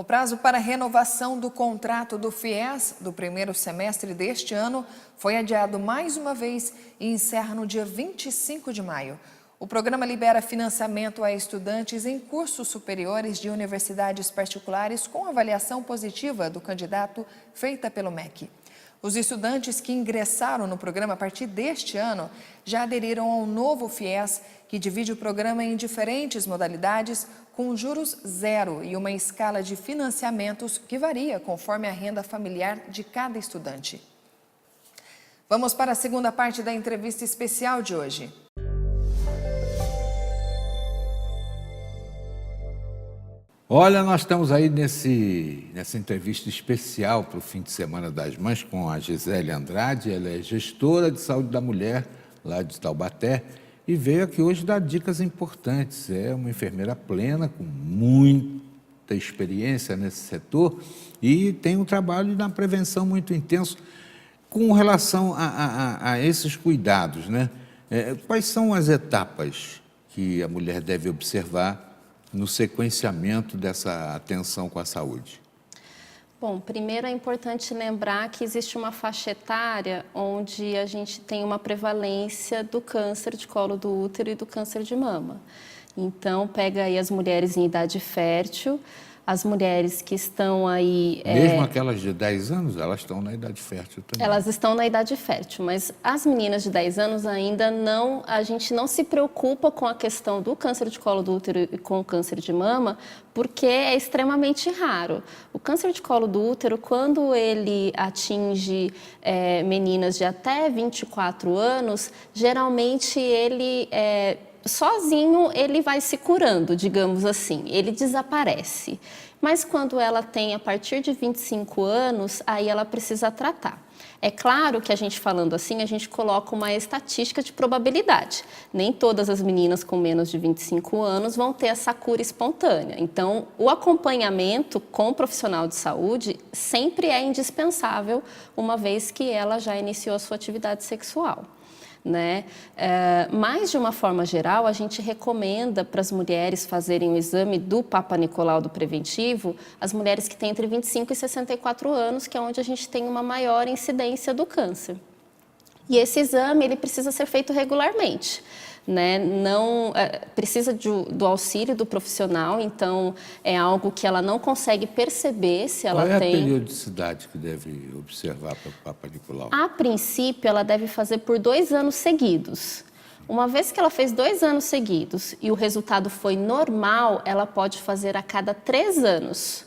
O prazo para renovação do contrato do FIES do primeiro semestre deste ano foi adiado mais uma vez e encerra no dia 25 de maio. O programa libera financiamento a estudantes em cursos superiores de universidades particulares com avaliação positiva do candidato feita pelo MEC. Os estudantes que ingressaram no programa a partir deste ano já aderiram ao novo FIES, que divide o programa em diferentes modalidades, com juros zero e uma escala de financiamentos que varia conforme a renda familiar de cada estudante. Vamos para a segunda parte da entrevista especial de hoje. Olha, nós estamos aí nessa entrevista especial para o fim de semana das mães com a Gisele Andrade. Ela é gestora de saúde da mulher lá de Taubaté e veio aqui hoje dar dicas importantes. É uma enfermeira plena, com muita experiência nesse setor e tem um trabalho na prevenção muito intenso com relação a esses cuidados, né? Quais são as etapas que a mulher deve observar no sequenciamento dessa atenção com a saúde? Bom, primeiro é importante lembrar que existe uma faixa etária onde a gente tem uma prevalência do câncer de colo do útero e do câncer de mama. Então, pega aí as mulheres em idade fértil, as mulheres que estão aí... Mesmo aquelas de 10 anos, elas estão na idade fértil também. Elas estão na idade fértil, mas as meninas de 10 anos ainda não... A gente não se preocupa com a questão do câncer de colo do útero e com o câncer de mama, porque é extremamente raro. O câncer de colo do útero, quando ele atinge meninas de até 24 anos, geralmente ele... sozinho ele vai se curando, digamos assim, ele desaparece. Mas quando ela tem a partir de 25 anos, aí ela precisa tratar. É claro que a gente falando assim, a gente coloca uma estatística de probabilidade. Nem todas as meninas com menos de 25 anos vão ter essa cura espontânea. Então, o acompanhamento com o profissional de saúde sempre é indispensável, uma vez que ela já iniciou a sua atividade sexual, né? Mas, de uma forma geral, a gente recomenda para as mulheres fazerem o exame do Papa Nicolau do preventivo, as mulheres que têm entre 25 e 64 anos, que é onde a gente tem uma maior incidência do câncer. E esse exame ele precisa ser feito regularmente, né? Não precisa do auxílio do profissional, então é algo que ela não consegue perceber se ela tem... Qual é a periodicidade que deve observar para o Papa Nicolau? A princípio, ela deve fazer por 2 anos seguidos. Uma vez que ela fez 2 anos seguidos e o resultado foi normal, ela pode fazer a cada 3 anos.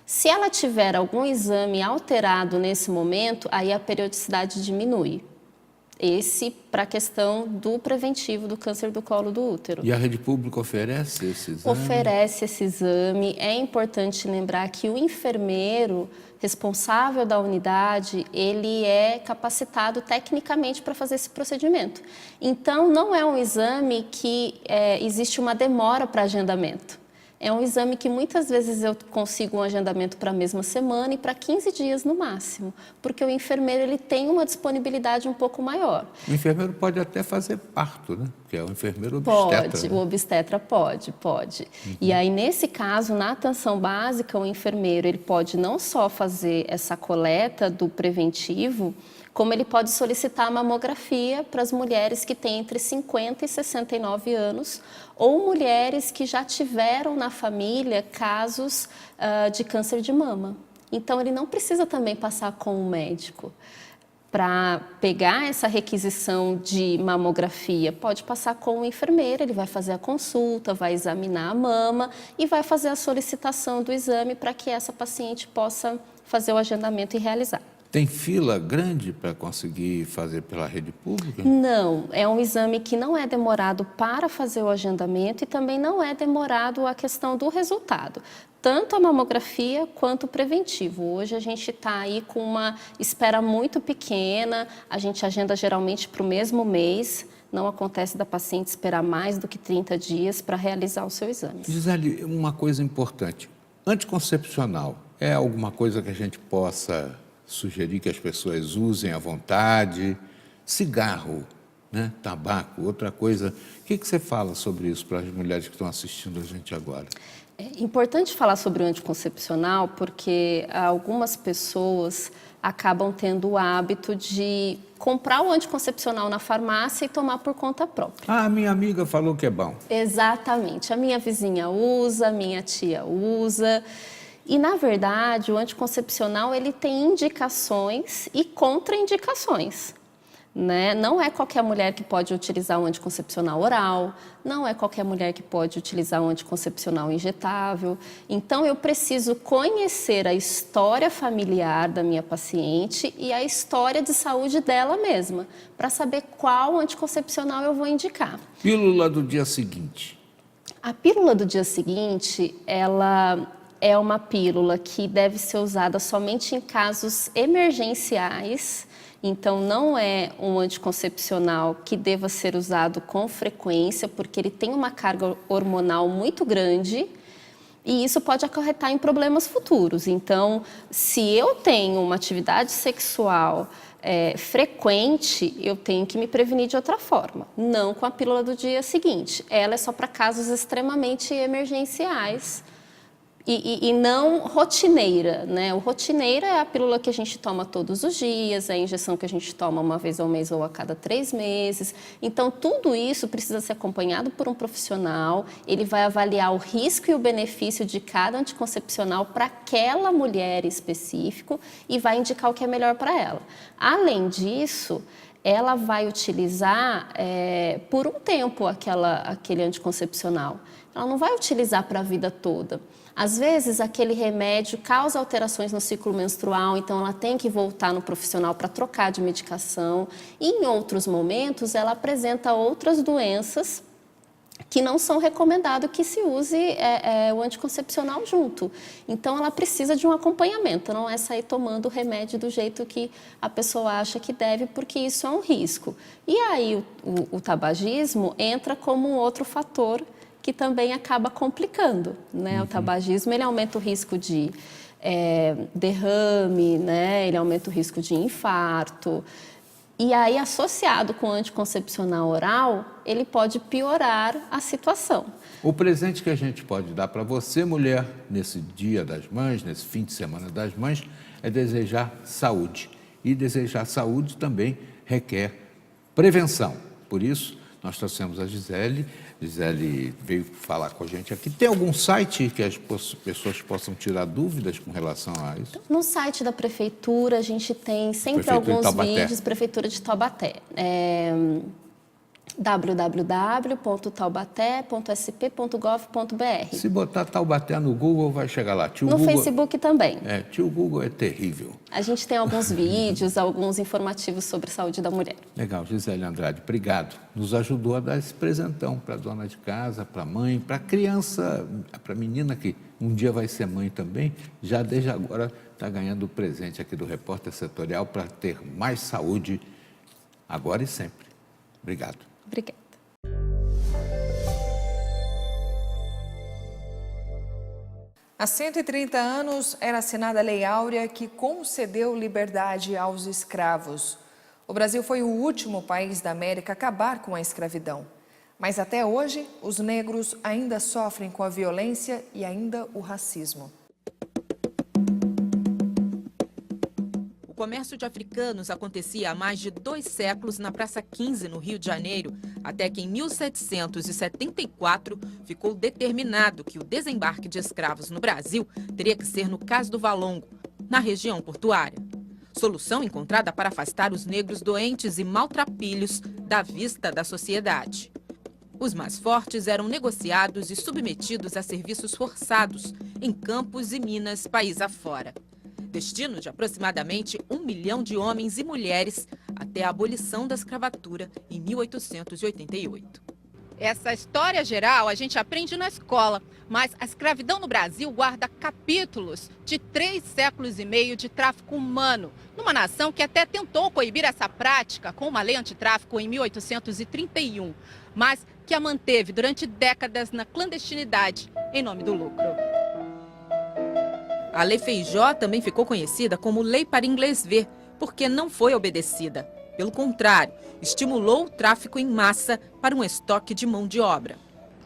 Se ela tiver algum exame alterado nesse momento, aí a periodicidade diminui. Esse para a questão do preventivo do câncer do colo do útero. E a rede pública oferece esse exame? Oferece esse exame. É importante lembrar que o enfermeiro responsável da unidade, ele é capacitado tecnicamente para fazer esse procedimento. Então, não é um exame que existe uma demora para agendamento. É um exame que muitas vezes eu consigo um agendamento para a mesma semana e para 15 dias no máximo, porque o enfermeiro ele tem uma disponibilidade um pouco maior. O enfermeiro pode até fazer parto, né? Porque é o enfermeiro obstetra. Pode, né? o obstetra pode. E aí, nesse caso, na atenção básica, o enfermeiro ele pode não só fazer essa coleta do preventivo, como ele pode solicitar a mamografia para as mulheres que têm entre 50 e 69 anos ou mulheres que já tiveram na família casos de câncer de mama. Então, ele não precisa também passar com o médico. Para pegar essa requisição de mamografia, pode passar com o enfermeiro, ele vai fazer a consulta, vai examinar a mama e vai fazer a solicitação do exame para que essa paciente possa fazer o agendamento e realizar. Tem fila grande para conseguir fazer pela rede pública? Não, é um exame que não é demorado para fazer o agendamento e também não é demorado a questão do resultado. Tanto a mamografia quanto o preventivo. Hoje a gente está aí com uma espera muito pequena, a gente agenda geralmente para o mesmo mês, não acontece da paciente esperar mais do que 30 dias para realizar o seu exame. Gisele, uma coisa importante, anticoncepcional é alguma coisa que a gente possa sugerir que as pessoas usem à vontade? Cigarro, né? Tabaco, outra coisa. O que você fala sobre isso para as mulheres que estão assistindo a gente agora? É importante falar sobre o anticoncepcional porque algumas pessoas acabam tendo o hábito de comprar o anticoncepcional na farmácia e tomar por conta própria. Ah, minha amiga falou que é bom. Exatamente. A minha vizinha usa, a minha tia usa. E, na verdade, o anticoncepcional ele tem indicações e contraindicações. Né? Não é qualquer mulher que pode utilizar um anticoncepcional oral, não é qualquer mulher que pode utilizar um anticoncepcional injetável. Então, eu preciso conhecer a história familiar da minha paciente e a história de saúde dela mesma, para saber qual anticoncepcional eu vou indicar. Pílula do dia seguinte. A pílula do dia seguinte, ela é uma pílula que deve ser usada somente em casos emergenciais. Então, não é um anticoncepcional que deva ser usado com frequência, porque ele tem uma carga hormonal muito grande e isso pode acarretar em problemas futuros. Então, se eu tenho uma atividade sexual frequente, eu tenho que me prevenir de outra forma, não com a pílula do dia seguinte. Ela é só para casos extremamente emergenciais. E não rotineira, né? O rotineira é a pílula que a gente toma todos os dias, é a injeção que a gente toma uma vez ao mês ou a cada 3 meses. Então, tudo isso precisa ser acompanhado por um profissional. Ele vai avaliar o risco e o benefício de cada anticoncepcional para aquela mulher específico e vai indicar o que é melhor para ela. Além disso, ela vai utilizar por um tempo aquele anticoncepcional. Ela não vai utilizar para a vida toda. Às vezes, aquele remédio causa alterações no ciclo menstrual, então ela tem que voltar no profissional para trocar de medicação. E em outros momentos, ela apresenta outras doenças que não são recomendado que se use o anticoncepcional junto. Então, ela precisa de um acompanhamento, não é sair tomando o remédio do jeito que a pessoa acha que deve, porque isso é um risco. E aí, o tabagismo entra como um outro fator que também acaba complicando, né? O tabagismo, ele aumenta o risco de derrame, né? Ele aumenta o risco de infarto. E aí, associado com o anticoncepcional oral, ele pode piorar a situação. O presente que a gente pode dar para você, mulher, nesse Dia das Mães, nesse fim de semana das mães, é desejar saúde. E desejar saúde também requer prevenção. Por isso, nós trouxemos a Gisele. Gisele veio falar com a gente aqui. Tem algum site que as pessoas possam tirar dúvidas com relação a isso? No site da Prefeitura, a gente tem sempre alguns vídeos, Prefeitura de Taubaté. www.taubaté.sp.gov.br. Se botar Taubaté no Google, vai chegar lá. No Facebook também. Tio Google é terrível. A gente tem alguns vídeos, alguns informativos sobre saúde da mulher. Legal, Gisele Andrade, obrigado. Nos ajudou a dar esse presentão para a dona de casa, para a mãe, para a criança, para a menina que um dia vai ser mãe também. Já desde agora está ganhando o presente aqui do Repórter Setorial para ter mais saúde agora e sempre. Obrigado. Obrigada. Há 130 anos era assinada a Lei Áurea que concedeu liberdade aos escravos. O Brasil foi o último país da América a acabar com a escravidão. Mas até hoje, os negros ainda sofrem com a violência e ainda o racismo. O comércio de africanos acontecia há mais de 2 séculos na Praça 15, no Rio de Janeiro, até que em 1774 ficou determinado que o desembarque de escravos no Brasil teria que ser no Cais do Valongo, na região portuária. Solução encontrada para afastar os negros doentes e maltrapilhos da vista da sociedade. Os mais fortes eram negociados e submetidos a serviços forçados em campos e minas país afora. Destino de aproximadamente 1 milhão de homens e mulheres até a abolição da escravatura em 1888. Essa história geral a gente aprende na escola, mas a escravidão no Brasil guarda capítulos de 3 séculos e meio de tráfico humano, numa nação que até tentou coibir essa prática com uma lei antitráfico em 1831, mas que a manteve durante décadas na clandestinidade em nome do lucro. A Lei Feijó também ficou conhecida como Lei para Inglês Ver, porque não foi obedecida. Pelo contrário, estimulou o tráfico em massa para um estoque de mão de obra.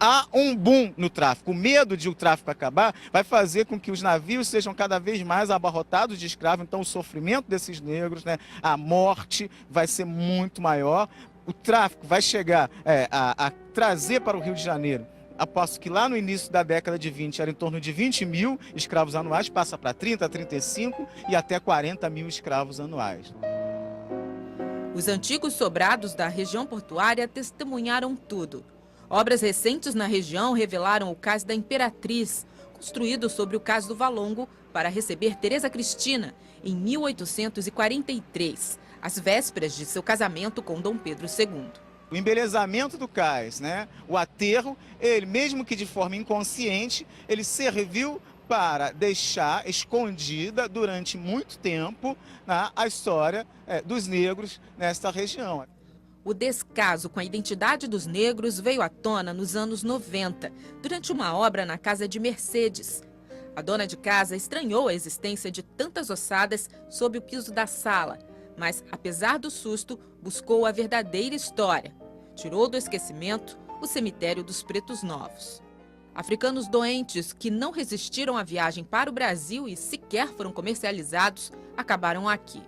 há um boom no tráfico. O medo de o tráfico acabar vai fazer com que os navios sejam cada vez mais abarrotados de escravos. Então, o sofrimento desses negros, né, a morte vai ser muito maior. O tráfico vai chegar a trazer para o Rio de Janeiro, aposto que lá no início da década de 20 era em torno de 20 mil escravos anuais, passa para 30, 35 e até 40 mil escravos anuais. Os antigos sobrados da região portuária testemunharam tudo. Obras recentes na região revelaram o Cais da Imperatriz, construído sobre o Cais do Valongo para receber Teresa Cristina em 1843, às vésperas de seu casamento com Dom Pedro II. O embelezamento do cais, né? O aterro, ele, mesmo que de forma inconsciente, ele serviu para deixar escondida durante muito tempo, né, a história dos negros nesta região. O descaso com a identidade dos negros veio à tona nos anos 90, durante uma obra na casa de Mercedes. A dona de casa estranhou a existência de tantas ossadas sob o piso da sala, mas, apesar do susto, buscou a verdadeira história. Tirou do esquecimento o cemitério dos Pretos Novos. Africanos doentes que não resistiram à viagem para o Brasil e sequer foram comercializados, acabaram aqui.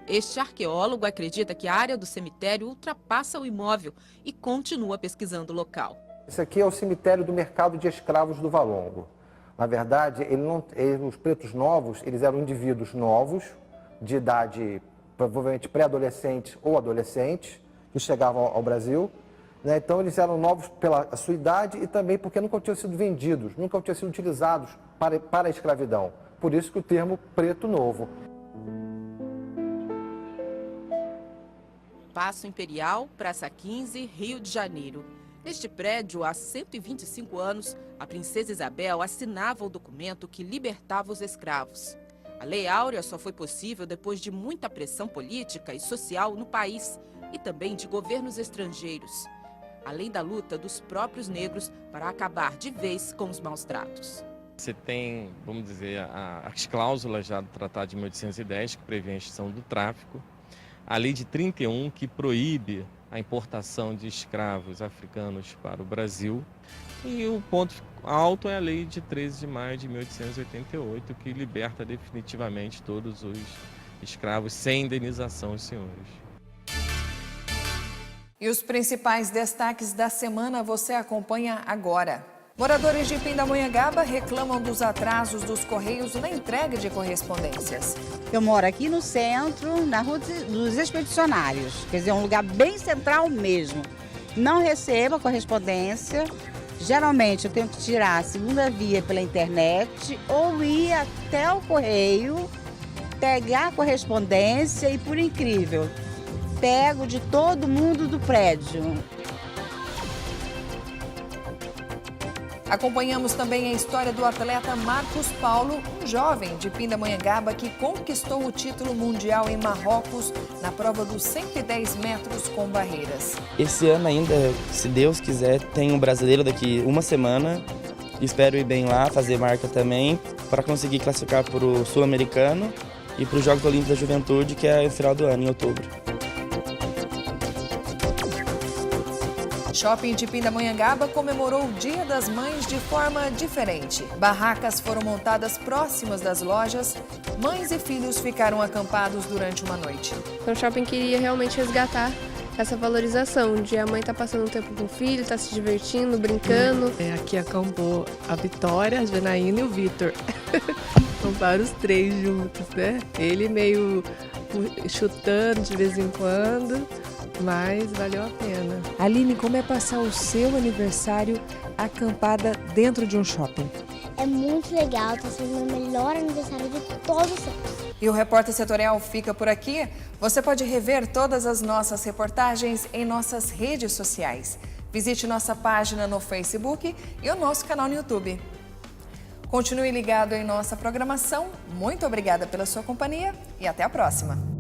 Este arqueólogo acredita que a área do cemitério ultrapassa o imóvel e continua pesquisando o local. Esse aqui é o cemitério do mercado de escravos do Valongo. Na verdade, os Pretos Novos, eles eram indivíduos novos, de idade provavelmente pré-adolescentes ou adolescentes, que chegavam ao Brasil, né? Então eles eram novos pela sua idade e também porque nunca tinham sido vendidos, nunca tinham sido utilizados para a escravidão. Por isso que o termo preto novo. Paço Imperial, Praça 15, Rio de Janeiro. Neste prédio, há 125 anos, a princesa Isabel assinava o documento que libertava os escravos. A Lei Áurea só foi possível depois de muita pressão política e social no país e também de governos estrangeiros, além da luta dos próprios negros para acabar de vez com os maus-tratos. Você tem, vamos dizer, as cláusulas já do Tratado de 1810, que prevê a extinção do tráfico, a Lei de 31, que proíbe a importação de escravos africanos para o Brasil, e o ponto alto é a Lei de 13 de maio de 1888, que liberta definitivamente todos os escravos sem indenização aos senhores. E os principais destaques da semana você acompanha agora. Moradores de Pindamonhangaba reclamam dos atrasos dos Correios na entrega de correspondências. Eu moro aqui no centro, na Rua dos Expedicionários, quer dizer, um lugar bem central mesmo. Não recebo a correspondência, geralmente eu tenho que tirar a segunda via pela internet ou ir até o correio, pegar a correspondência e, por incrível, pego de todo mundo do prédio. Acompanhamos também a história do atleta Marcos Paulo, um jovem de Pindamonhangaba que conquistou o título mundial em Marrocos na prova dos 110 metros com barreiras. Esse ano ainda, se Deus quiser, tem um brasileiro daqui uma semana. Espero ir bem lá, fazer marca também, para conseguir classificar para o Sul-Americano e para os Jogos Olímpicos da Juventude, que é no final do ano, em outubro. Shopping de Pindamonhangaba comemorou o Dia das Mães de forma diferente. Barracas foram montadas próximas das lojas. Mães e filhos ficaram acampados durante uma noite. O shopping queria realmente resgatar essa valorização de a mãe estar passando um tempo com o filho, estar se divertindo, brincando. Aqui acampou a Vitória, a Janaína e o Vitor. Acamparam os três juntos, né? Ele meio chutando de vez em quando, mas valeu a pena. Aline, como é passar o seu aniversário acampada dentro de um shopping? É muito legal, está sendo o melhor aniversário de todos os tempos. E o Repórter Setorial fica por aqui. Você pode rever todas as nossas reportagens em nossas redes sociais. Visite nossa página no Facebook e o nosso canal no YouTube. Continue ligado em nossa programação. Muito obrigada pela sua companhia e até a próxima.